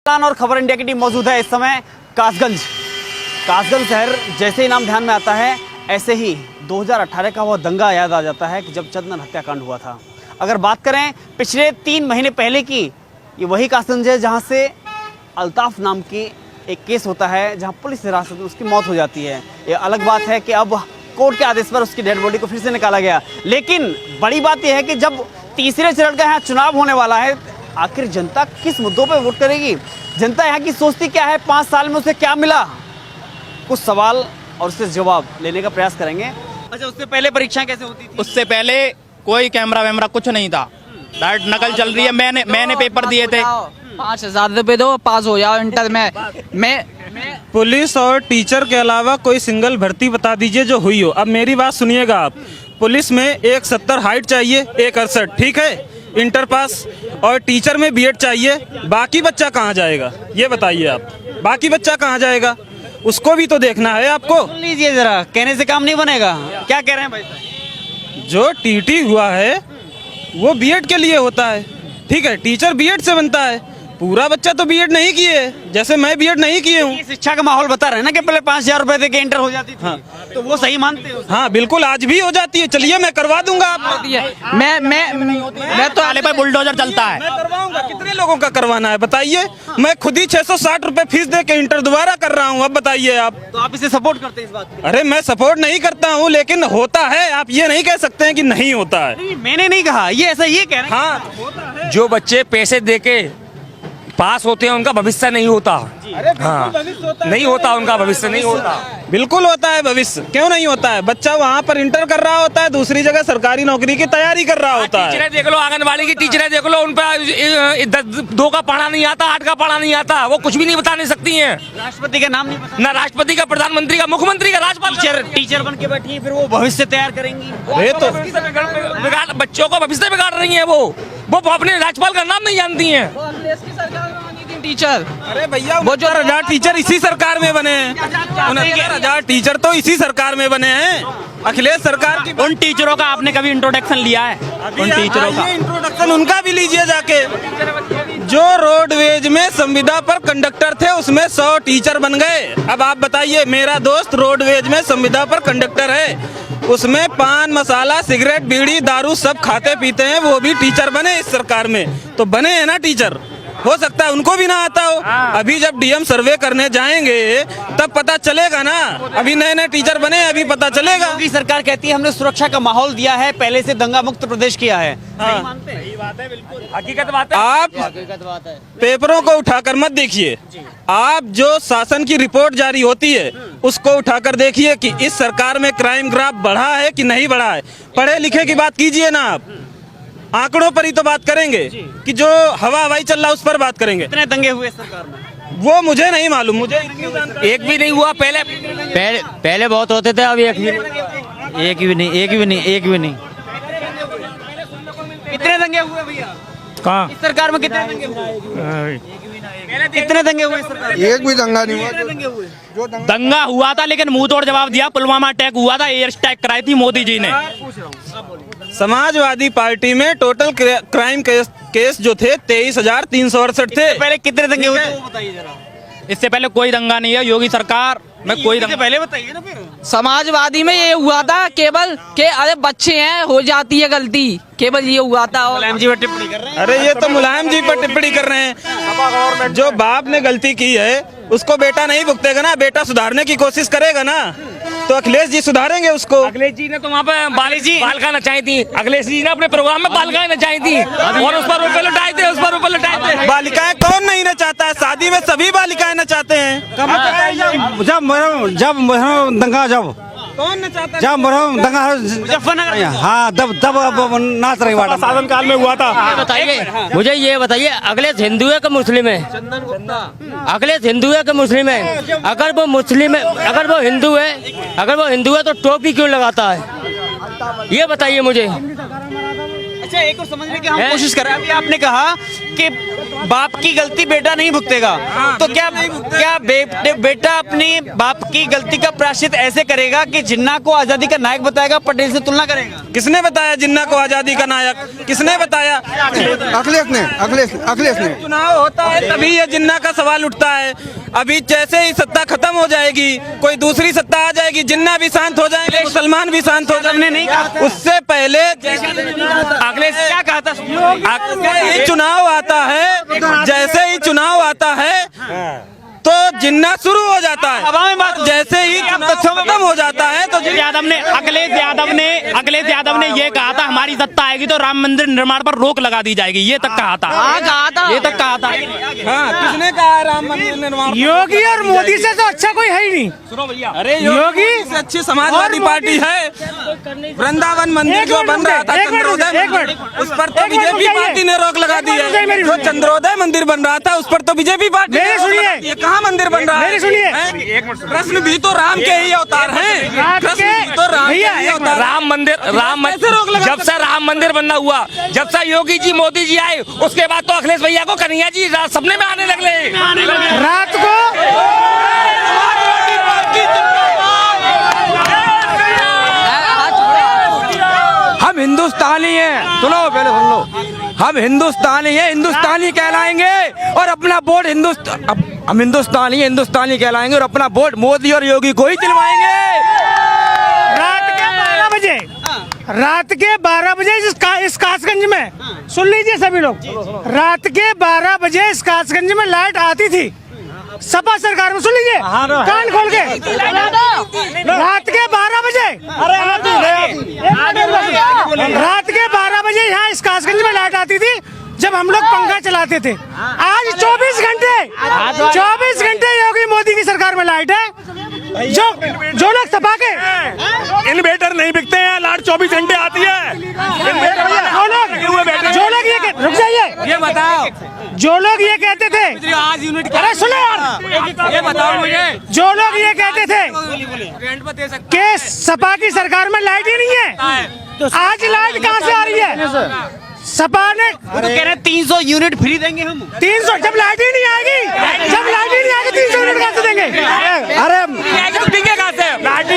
और खबर इंडिया की टीम मौजूद है इस समय कासगंज शहर। जैसे ही नाम ध्यान में आता है ऐसे ही 2018 का वो दंगा याद आ जाता है कि जब चंदन हत्याकांड हुआ था। अगर बात करें पिछले 3 महीने पहले की, ये वही कासगंज है जहां से अल्ताफ नाम की एक केस होता है, जहां पुलिस हिरासत में उसकी मौत हो जाती है। ये अलग बात है कि अब कोर्ट के आदेश पर उसकी डेड बॉडी को फिर से निकाला गया। लेकिन बड़ी बात यह है कि जब तीसरे चरण का यहाँ चुनाव होने वाला है, आखिर जनता किस मुद्दों पर वोट करेगी? जनता यहाँ की सोचती क्या है? 5 साल में उसे क्या मिला? कुछ सवाल और उससे जवाब लेने का प्रयास करेंगे। अच्छा, उससे पहले परीक्षाएं कैसे होती थी? उससे पहले कोई कैमरा वैमरा कुछ नहीं था। डायरेक्ट नकल चल रही है। मैंने पेपर दिए थे। 5,000 रुपए दो, पास हो जाओ इंटर में। मैं पुलिस और टीचर के अलावा कोई सिंगल भर्ती बता दीजिए जो हुई हो। अब मेरी बात सुनिएगा आप। पुलिस में 170 हाइट चाहिए, 168, ठीक है, इंटर पास। और टीचर में बीएड चाहिए। बाकी बच्चा कहाँ जाएगा ये बताइए आप? बाकी बच्चा कहाँ जाएगा? उसको भी तो देखना है आपको। सुन लीजिए जरा, कहने से काम नहीं बनेगा। क्या कह रहे हैं भाई? जो टीटी हुआ है वो बीएड के लिए होता है, ठीक है, टीचर बीएड से बनता है। पूरा बच्चा तो बीएड नहीं किए, जैसे मैं बीएड नहीं किए हूँ। शिक्षा का माहौल बता रहे हैं ना कि पहले 5,000 रुपए दे के इंटर हो जाती थी। हाँ। तो वो सही मानते हो? हाँ बिल्कुल, आज भी हो जाती है। चलिए मैं करवा दूंगा आप। मैं तो आले पे बुलडोजर चलता है। मैं करवाऊंगा। कितने लोगों का करवाना है बताइए? मैं खुद ही 660 रुपए फीस दे के इंटर दोबारा कर रहा हूँ। अब बताइए आप। तो आप इसे सपोर्ट करते हैं इस बात को? अरे मैं सपोर्ट नहीं करता हूँ, लेकिन होता है। आप ये नहीं कह सकते हैं कि नहीं होता है। नहीं, मैंने नहीं कहा, ये ऐसा ये कह रहे हैं। हाँ, जो बच्चे पैसे देके पास होते हैं उनका भविष्य नहीं होता। हाँ, नहीं होता, उनका भविष्य नहीं होता। बिल्कुल होता है भविष्य। क्यों नहीं होता है? बच्चा वहाँ पर इंटर कर रहा होता है, दूसरी जगह सरकारी नौकरी की तैयारी कर रहा होता है। टीचरें देख लो, आंगनबाड़ी की टीचरें देख लो, उन पर 2 का पढ़ा नहीं आता, 8 का पढ़ा नहीं आता। वो कुछ भी नहीं बता नहीं सकती हैं। राष्ट्रपति का नाम नहीं पता, ना राष्ट्रपति का, प्रधानमंत्री का, मुख्यमंत्री का, राज्यपाल। टीचर बन के बैठी है, फिर वो भविष्य तैयार करेंगी। अरे तो बच्चों का भविष्य बिगाड़ रही है। वो अपने राज्यपाल का नाम नहीं जानती है। टीचर, अरे भैया, वो 4,000 टीचर इसी सरकार में बने हैं। 69,000 टीचर तो इसी सरकार में बने हैं, अखिलेश सरकार की। उन टीचरों का आपने कभी इंट्रोडक्शन लिया है? उन टीचरों का इंट्रोडक्शन उनका भी लीजिए जाके। जो रोडवेज में संविदा पर कंडक्टर थे उसमें 100 टीचर बन गए। अब आप बताइए, मेरा दोस्त रोडवेज में संविदा पर कंडक्टर है, उसमें पान मसाला सिगरेट बीड़ी दारू सब खाते पीते हैं, वो भी टीचर बने इस सरकार में। तो बने हैं ना टीचर। हो सकता है उनको भी ना आता हो। अभी जब डीएम सर्वे करने जाएंगे तब पता चलेगा ना। अभी नए नए टीचर बने, अभी पता चलेगा। योगी सरकार कहती है हमने सुरक्षा का माहौल दिया है, पहले से दंगा मुक्त प्रदेश किया है। हाँ। सही बात है, बिल्कुल हकीकत बात है। आप पेपरों को उठाकर मत देखिए, आप जो शासन की रिपोर्ट जारी होती है उसको उठाकर देखिए कि इस सरकार में क्राइम ग्राफ बढ़ा है कि नहीं बढ़ा है। पढ़े लिखे की बात कीजिए ना आप, आंकड़ों पर ही तो बात करेंगे कि जो हवाई चल रहा है उस पर बात करेंगे। कितने दंगे हुए सरकार में? वो मुझे नहीं मालूम, मुझे एक भी नहीं हुआ। पहले बहुत होते थे, अब एक भी नहीं। कितने दंगे हुए भैया? कहाँ? इस सरकार में कितने दंगे हुए? कितने दंगे हुए इस सरकार में? एक भी दंगा नहीं हुआ। दंगे हुए? दंगा हुआ था लेकिन मुंह तोड़ जवाब दिया। पुलवामा अटैक हुआ था, एयर स्ट्राइक कराई थी मोदी जी ने। समाजवादी पार्टी में टोटल क्राइम केस जो थे 23,368 थे। पहले कितने दंगे हुए वो बताइए जरा। इससे पहले कोई दंगा नहीं है। योगी सरकार में कोई दंगा पहले बताइए ना। फिर समाजवादी में ये हुआ था केवल के अरे बच्चे हैं, हो जाती है गलती, केवल ये हुआ था। और मुलायम जी पर टिप्पणी कर रहे हैं। अरे ये तो मुलायम जी पर टिप्पणी कर रहे हैं। जो बाप ने गलती की है उसको बेटा नहीं भुगतेगा ना, बेटा सुधारने की कोशिश करेगा ना, तो अखिलेश जी सुधारेंगे उसको। अखिलेश जी ने तो वहाँ पे बालिका नचाई थी। अखिलेश जी ने अपने प्रोग्राम में बालिकाएं नचाई थी और उस पर रुपए लुटाए थे, बालिकाएं कौन नहीं नचाता है? शादी में सभी बालिकाएं नचाते हैं। जब दंगा कौन नचाता है? जब दंगा मुजफ्फरनगर। हाँ, तब नाच रही बात शासन काल में हुआ था। मुझे ये बताइए, अखिलेश हिंदू है कि मुस्लिम है? अखिलेश हिंदू है कि मुस्लिम है? अगर वो हिंदू है तो टोपी क्यों लगाता है? ये बताइए मुझे। अच्छा, एक और समझने की हम कोशिश कर रहे हैं। अभी आपने कहा कि बाप की गलती बेटा नहीं भुगतेगा, तो क्या बेटा अपनी बाप की गलती का प्रायश्चित ऐसे करेगा कि जिन्ना को आजादी का नायक बताएगा, पटेल से तुलना करेगा? किसने बताया जिन्ना को आजादी का नायक? किसने बताया? अखिलेश ने। चुनाव होता है तभी ये जिन्ना का सवाल उठता है। अभी जैसे ही सत्ता खत्म हो जाएगी, कोई दूसरी सत्ता आ जाएगी, जिन्ना भी शांत हो जाएंगे, मुसलमान भी शांत हो जाएंगे। नहीं कहा उससे पहले अखिलेश क्या कहा था? ये चुनाव आता है, जैसे ही चुनाव आता है तो जिन्ना शुरू हो जाता है। हवा में बात, जैसे ही खत्म हो जाता है तो अखिलेश यादव ने ये कहा था हमारी सत्ता आएगी तो राम मंदिर निर्माण पर रोक लगा दी जाएगी, ये तक कहा था। ये तक कहा था। हाँ, किसने कहा राम मंदिर निर्माण? योगी और मोदी से तो अच्छा कोई है ही नहीं। सुनो भैया, अरे योगी से अच्छी समाजवादी पार्टी है। वृंदावन मंदिर जो बन रहा था चंद्रोदय, उस पर तो बीजेपी पार्टी ने रोक लगा दी है। जो चंद्रोदय मंदिर बन रहा था उस पर तो बीजेपी पार्टी ने रोक लगा दी है। कहाँ मंदिर बन रहा है? मेरी सुनिए, कृष्ण भी तो राम के ही अवतार हैं। कृष्ण भी तो राम के ही अवतार। जब से राम मंदिर बनना हुआ, जब से योगी जी मोदी जी आए, उसके बाद तो अखिलेश भैया को कन्हैया जी सपने में आने लगे। रात को हम हिंदुस्तानी हैं, सुनो पहले सुन लो, हम हिंदुस्तानी हैं, हिंदुस्तानी कहलाएंगे और अपना वोट हम हिंदुस्तानी कहलाएंगे और अपना वोट मोदी और योगी को ही दिलवाएंगे। रात के 12 बजे इस कासगंज में, सुन लीजिए सभी लोग, रात के 12 बजे इस कासगंज में लाइट आती थी सपा सरकार में। सुन लीजिए कान खोल के, रात के 12 बजे, रात के 12 बजे यहाँ इस कासगंज में लाइट आती थी जब हम लोग पंखा चलाते थे। आज 24 घंटे योगी मोदी की सरकार में लाइट है। जो लोग सपा के इन्वेटर नहीं बिकते हैं, लाइट 24 घंटे आती है। जो लोग ये रुक जाइए, ये बताओ, जो लोग ये कहते थे, आज यूनिट अरे सुनो यार, ये बताओ मुझे, जो लोग ये कहते थे कि सपा की सरकार में लाइट ही नहीं है, आज लाइट कहाँ से आ रही है? सपा ने तो कह रहे हैं 300 यूनिट फ्री देंगे हम। 300 जब लाइट ही नहीं आएगी, 300 यूनिट कहाँ से देंगे? अरे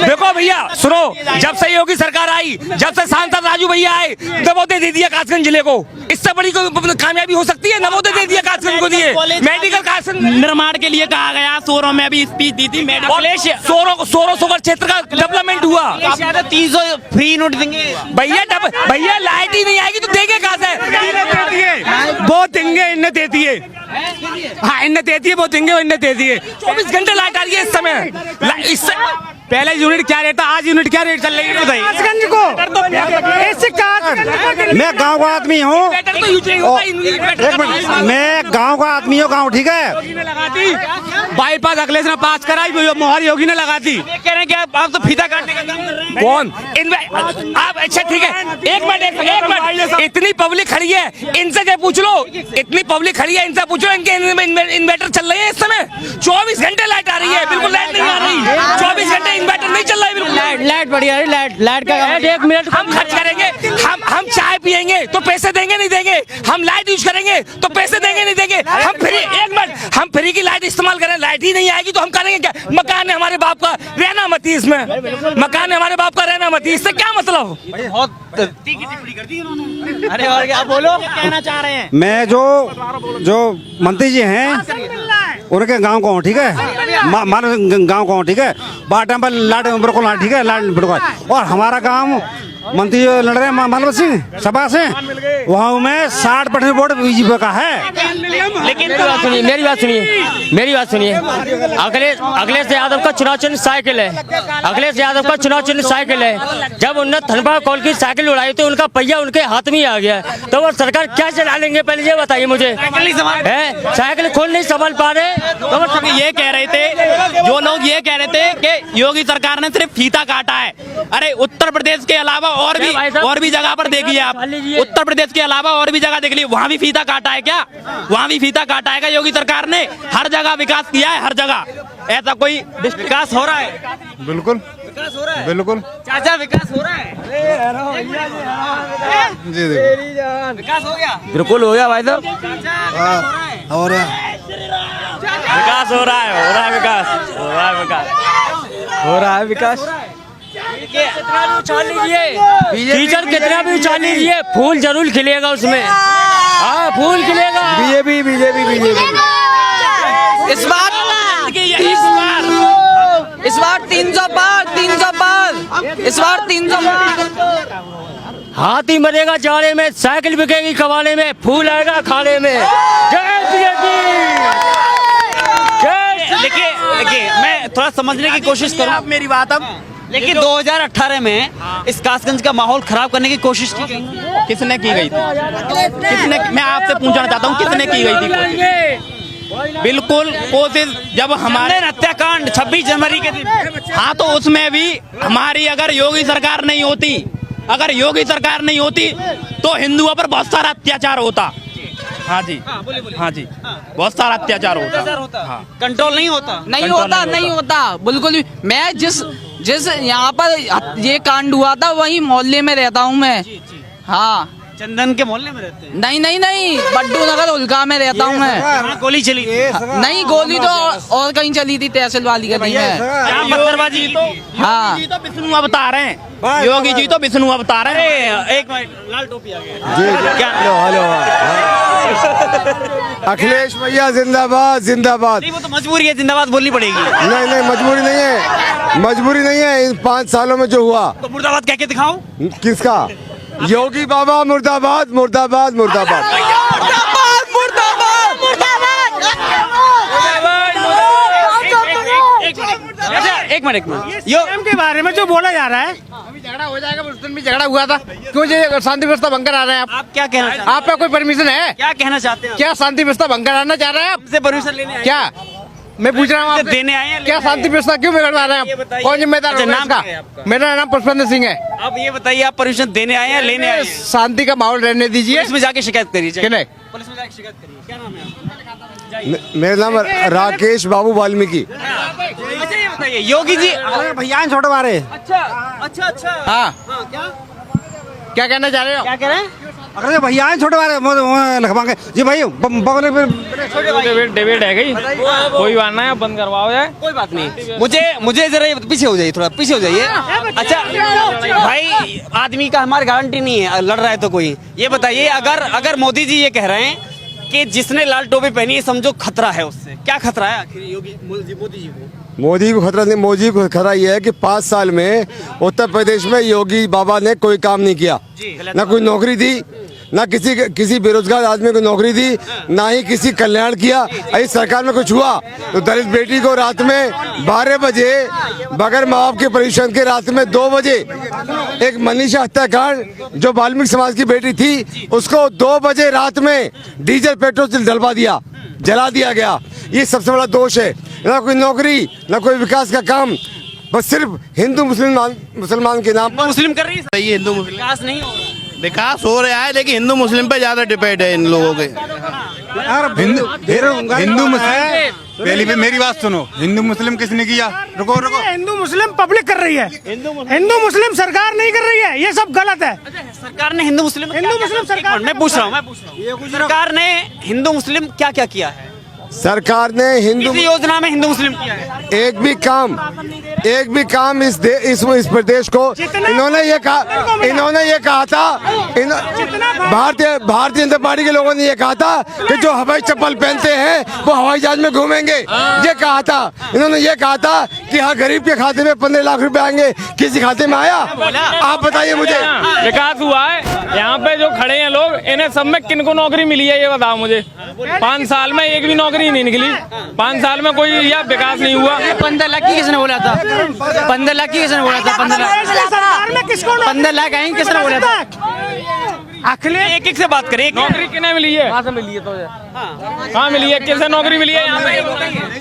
देखो भैया सुनो, जब से योगी सरकार आई, जब से सांसद राजू भैया आए, नवोदय दे दिया कासगंज जिले को। इससे बड़ी कोई कामयाबी हो सकती है? नवोदय दे दिया कासगंज को, दिए मेडिकल कासगंज निर्माण के लिए कहा गया। सोरों में भी स्पीच दी थी सोरो क्षेत्र का डेवलपमेंट हुआ। 300 फ्री यूनिट देंगे भैया लाइट ही नहीं आएगी तो देंगे कहाँ से? वो देंगे, इन्हें दे दिए, हाँ इन्हें दे दिए, वो देंगे, इन्हें दे दिए। 24 घंटे लाइट आ रही है इस समय। इससे पहले यूनिट क्या रेट था, आज यूनिट क्या रेट चल रही है? कासगंज को मैं गांव का आदमी हूँ, मैं गांव का आदमी हूँ, गांव ठीक है। बाईपास अखिलेश ने पास कराई, मोहर योगी ने लगा दी। कह रहे हैं कि आप तो फीता काटने का काम कर रहे हैं। कौन आप? अच्छा ठीक है, एक मिनट, इतनी पब्लिक खड़ी है, इनसे क्या पूछ लो, इतनी पब्लिक खड़ी है, इनसे पूछो इनके इन्वर्टर चल रहे हैं इस समय। 24 घंटे लाइट आ रही है, बिल्कुल लाइट नहीं आ रही। 24 घंटे इन्वर्टर नहीं चल रहा है, बिल्कुल लाइट बढ़िया है, लाइट का 1 मिनट हम खर्च करेंगे, हम चाय पियेंगे तो पैसे देंगे नहीं देंगे, हम लाइट यूज करेंगे तो पैसे देंगे नहीं देंगे, हम फ्री, एक मिनट, हम फ्री की लाइट इस्तेमाल करें, लाइट ही नहीं आएगी तो हम करेंगे क्या? मकान है हमारे बाप का, रहना मत ही इसमें, मकान है हमारे बाप का, रहना मत ही, इससे क्या मतलब? अरे और क्या बोलो, कहना चाह रहे हैं? मैं जो मंत्री जी हैं उनके गांव को हूँ, ठीक है, मानो गांव को हूँ, ठीक है। बाटम पर लाट बिल्कुल, ठीक है, लाट बिल्कुल। और हमारा गांव मंत्री जो लड़ रहे हैं मालवा सिंह सभा से, वहाँ में 60% वोट बीजेपी का है। लेकिन मेरी बात सुनिए, अखिलेश यादव का चुनाव चिन्ह साइकिल है, अखिलेश यादव का चुनाव चिन्ह साइकिल है। जब उन्होंने थनपा कॉल की साइकिल उड़ाई तो उनका पहिया उनके हाथ में आ गया, तो वो सरकार क्या चला लेंगे? पहले ये बताइए मुझे। साइकिल खोल नहीं संभाल पा रहे, तो वो ये कह रहे थे, जो लोग ये कह रहे थे कि योगी सरकार ने सिर्फ फीता काटा है। अरे उत्तर प्रदेश के अलावा और भी जगह पर देखिए आप, उत्तर प्रदेश के अलावा और भी जगह देख लीजिए, वहाँ भी फीता काटा है क्या? वहाँ भी फीता काटा है क्या योगी सरकार ने? हर जगह विकास किया है, हर जगह। ऐसा कोई विकास हो रहा है? बिल्कुल। विकास हो रहा है? बिल्कुल चाचा विकास हो रहा है? जी विकास हो गया? बिल्कुल हो गया भाई साहब। हो रहा विकास हो रहा है, हो रहा है विकास, हो रहा है विकास, हो रहा है विकास। कीचड़ कितना भी उछाल लीजिए, फूल जरूर खिलेगा उसमें। हाँ, फूल खिलेगा। BJP BJP BJP. इस बार 300 पार, 300 पार, इस बार 300 पार। हाथी मरेगा जाड़े में, साइकिल बिकेगी कबाड़े में, फूल आएगा अखाड़े में। जय बीजेपी। देखिए मैं थोड़ा समझने की कोशिश करूँ मेरी बात अब। लेकिन 2018 में इस कासगंज का माहौल खराब करने की कोशिश की गई। किसने की गई थी? किसने? मैं आपसे पूछना चाहता हूँ किसने की गई थी कोशिश? बिल्कुल कोशिश जब हमारे हत्याकांड 26 जनवरी के दिन, हाँ तो उसमें भी हमारी अगर योगी सरकार नहीं होती, अगर योगी सरकार नहीं होती तो हिंदुओं पर बहुत सारा अत्याचार होता। हाँ जी, हाँ जी, बहुत सारा अत्याचार होता। हाँ, कंट्रोल नहीं होता। नहीं होता, नहीं होता, बिल्कुल भी। मैं जिस यहाँ पर ये कांड हुआ था वही मोहल्ले में रहता हूँ मैं। हाँ, चंदन के मोहल्ले में रहते हैं? नहीं नहीं नहीं, बड्डू नगर उल्का में रहता हूँ मैं। वहाँ गोली चली थी? नहीं, गोली तो और कहीं चली थी, तहसील वाली गली में। यहाँ पत्थरबाजी तो हाँ, योगी जी तो विष्णु अवतार हैं, योगी जी तो विष्णु अवतार हैं। एक मिनट, लाल टोपी आ गया। क्या? हेलो अखिलेश भैया जिंदाबाद जिंदाबाद। नहीं, वो तो मजबूरी है, जिंदाबाद बोलनी पड़ेगी। नहीं मजबूरी नहीं है, मजबूरी नहीं है। इन 5 सालों में जो हुआ, तो मुर्दाबाद कह के दिखाओ। किसका? योगी बाबा मुर्दाबाद मुर्दाबाद मुर्दाबाद। एक मिनट सीएम के बारे में जो बोला जा रहा है, अभी झगड़ा हो जाएगा, उस दिन भी झगड़ा हुआ था। क्यों ये शांति व्यवस्था भंग करा रहे हैं आप क्या कहना चाहते हैं? आपका कोई परमिशन है? क्या कहना चाहते हैं? क्या शांति व्यवस्था भंग कराना चाह रहे हैं आप? आपसे परमिशन लेने आए? क्या मैं पूछ रहा हूँ आपसे? देने आए हैं? क्या शांति व्यवस्था क्यों बिगड़वा रहे ये हैं? बताइए। कौन जिम्मेदार अच्छा, होगा नाम इसका? क्या है आपका? मेरा नाम पुष्पेंद्र सिंह है। आप ये बताइए, आप परमिशन देने आए हैं लेने आए हैं? शांति का माहौल रहने दीजिए। पुलिस में जाके शिकायत करिए। कि नहीं? पुलिस में जाके शिकायत करिए। क्या नाम है आपका? मेरा नाम राकेश बाबू वाल्मीकि। अच्छा ये बताइए, योगी जी भैया छोटे मारे। अच्छा अच्छा अच्छा, हाँ, क्या क्या कहना चाह रहे हो? क्या कह रहे हैं? अरे भैया छोटे मारे लखवांगे जी भाई डिबेट है गई, कोई बात नहीं, बंद करवाओ जाए। कोई बात नहीं। मुझे जरा पीछे हो जाइए, थोड़ा पीछे हो जाइए। अच्छा भाई, आदमी का हमारी गारंटी नहीं है, लड़ रहा है तो कोई। ये बताइए, अगर मोदी जी ये कह रहे हैं कि जिसने लाल टोपी पहनी है समझो खतरा है, उससे क्या खतरा है आखिर योगी मोदी जी को? मोदी को खतरा नहीं, मोदी को खतरा ये है कि 5 साल में उत्तर प्रदेश में योगी बाबा ने कोई काम नहीं किया। ना कोई नौकरी दी, ना किसी बेरोजगार आदमी को नौकरी दी, ना ही किसी कल्याण किया। इस सरकार में कुछ हुआ तो दलित बेटी को रात में 12 बजे बगैर माँ बाप के परमिशन के रात में 2 बजे एक मनीषा हत्याकांड जो वाल्मीकि समाज की बेटी थी, उसको 2 बजे रात में डीजल पेट्रोल से डलवा दिया, जला दिया गया। ये सबसे बड़ा दोष है। ना कोई नौकरी, ना कोई विकास का काम, बस सिर्फ हिंदू मुसलमान के नाम पर। मुस्लिम कर रही है, ये हिंदू मुस्लिम विकास नहीं हो रहा। विकास हो रहा है, लेकिन हिंदू मुस्लिम पे ज्यादा डिपेंड है इन लोगों के। हिंदू मुस्लिम पहली पे मेरी बात सुनो, हिंदू मुस्लिम किसने किया? रुको हिंदू मुस्लिम पब्लिक कर रही है, हिंदू मुस्लिम सरकार नहीं कर रही है। ये सब गलत है। सरकार ने हिंदू मुस्लिम सरकार, मैं पूछ रहा हूँ, सरकार ने हिंदू मुस्लिम क्या क्या किया है? सरकार ने हिंदू किसी योजना में हिंदू मुस्लिम किया है? एक भी काम इस प्रदेश को इन्होंने ये कहा था, भारतीय जनता पार्टी के लोगों ने ये कहा था कि जो हवाई चप्पल पहनते हैं वो हवाई जहाज में घूमेंगे। ये कहा था इन्होंने, ये कहा था कि हाँ गरीब के खाते में 15 लाख रुपए आएंगे। किसी खाते में आया? आप बताइए मुझे। विकास हुआ है यहाँ पे जो खड़े हैं लोग, इन्हें सब में किनको नौकरी मिली है ये बताओ मुझे। 5 साल में एक भी नौकरी नहीं निकली, 5 साल में कोई या विकास नहीं हुआ। 15 लाख की किसने बोला था? 15 लाख की किसने बोला था? 15 लाख आएंगे किसने बोला था? अखिलेश एक से बात करें। नौकरी किन्हें मिली है? कहाँ से मिली है? तो कहाँ मिली है? किसने नौकरी मिली है यहाँ पे?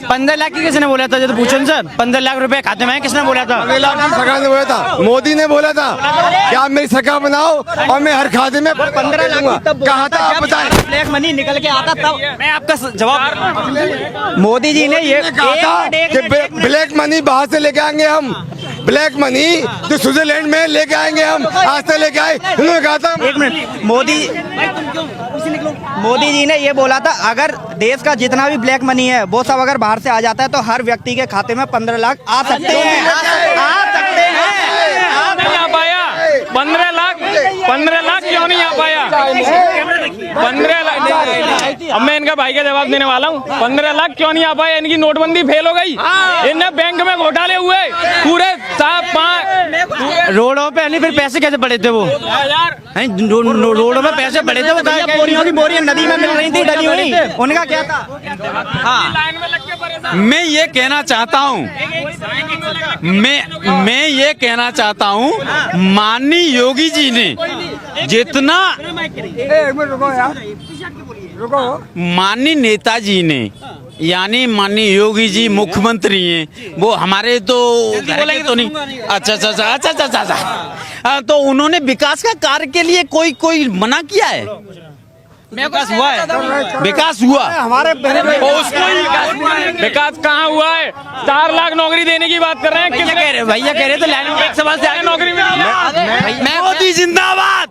15 लाख की किसने बोला था? जब पूछो सर, 15 लाख रुपए खाते में किसने बोला था? 15 लाख की सरकार ने बोला था, मोदी ने बोला था कि आप मेरी सरकार बनाओ और मैं हर खाते में 15 लाख कहा था। आप बताएं। ब्लैक मनी निकल के आता तब मैं आपका जवाब, मोदी जी ने ये कहा था कि ब्लैक मनी बाहर से लेके आएंगे हम। ब्लैक मनी जो स्विट्जरलैंड में लेके आएंगे हम, आज तक लेके आए। उन्होंने कहा था, एक मिनट, मोदी जी ने ये बोला था अगर देश का जितना भी ब्लैक मनी है वो सब अगर बाहर से आ जाता है तो हर व्यक्ति के खाते में 15 लाख आ सकते हैं, आ सकते हैं। नहीं आ पाया 15 लाख क्यों नहीं आ पाया? 15 लाख अब मैं इनका भाई का जवाब देने वाला हूँ। 15 लाख क्यों नहीं आ पाया? इनकी नोटबंदी फेल हो गई, इनने बैंक में घोटाले हुए पूरे रोडों पे नहीं, फिर पैसे कैसे पड़े थे वो? रोडों पे पैसे पड़े थे, वो बोरियों की बोरियां नदी में मिल रही थी डली हुई, उनका क्या था? मैं ये कहना चाहता हूँ, मैं ये कहना चाहता हूँ, माननीय योगी जी ने जितना, माननीय नेताजी ने, यानी माननीय योगी जी मुख्यमंत्री हैं, वो हमारे तो तो नहीं। अच्छा, तो उन्होंने विकास का कार्य के लिए कोई मना किया है? विकास हुआ है, विकास हुआ हमारे विकास कहाँ हुआ है? 4 लाख नौकरी देने की बात कर रहे हैं। भैया कह रहे थे लाइन में एक सवाल से आगे नौकरी में मोदी जिंदाबाद।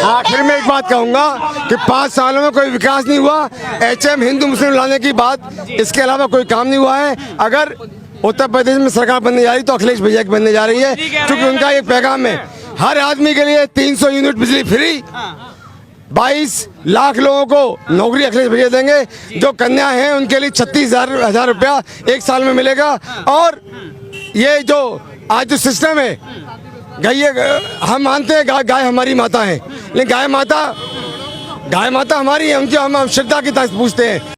आखिर में एक बात कहूंगा कि 5 सालों में कोई विकास नहीं हुआ। HM हिंदू मुस्लिम लाने की बात, इसके अलावा कोई काम नहीं हुआ है। अगर उत्तर प्रदेश में सरकार बनने जा रही तो अखिलेश भैया की बनने जा रही है, क्योंकि उनका एक पैगाम है, हर आदमी के लिए 300 यूनिट बिजली फ्री, 22 लाख लोगों को नौकरी अखिलेश भैया देंगे। जो कन्या हैं उनके लिए 36,000 रुपया 1 साल में मिलेगा। और ये जो आज जो सिस्टम है, हम मानते हैं गाय हमारी माता है, लेकिन गाय माता हमारी है, उनकी हम श्रद्धा की तरह पूछते हैं।